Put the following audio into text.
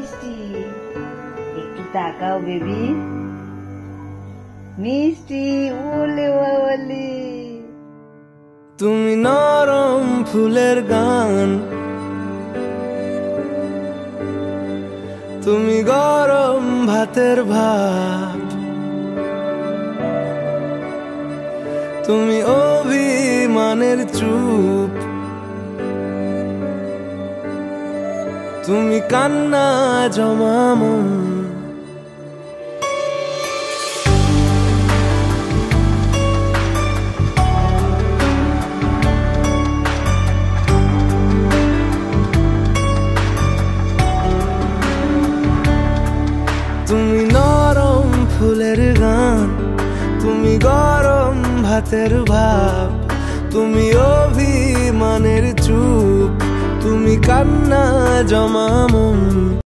মিষ্টি, একটু তাকাও বেবি। মিষ্টি, ওলে ওলে। তুমি নরম ফুলের গান, তুমি গরম ভাতের ভাত, তুমি অভিমানের চুপ, তুমি কান্না জমা মন। তুমি নরম ফুলের গান, তুমি গরম ভাতের ভাব, তুমি অভিমানের চুপ, তুমি কান্না জমা মন।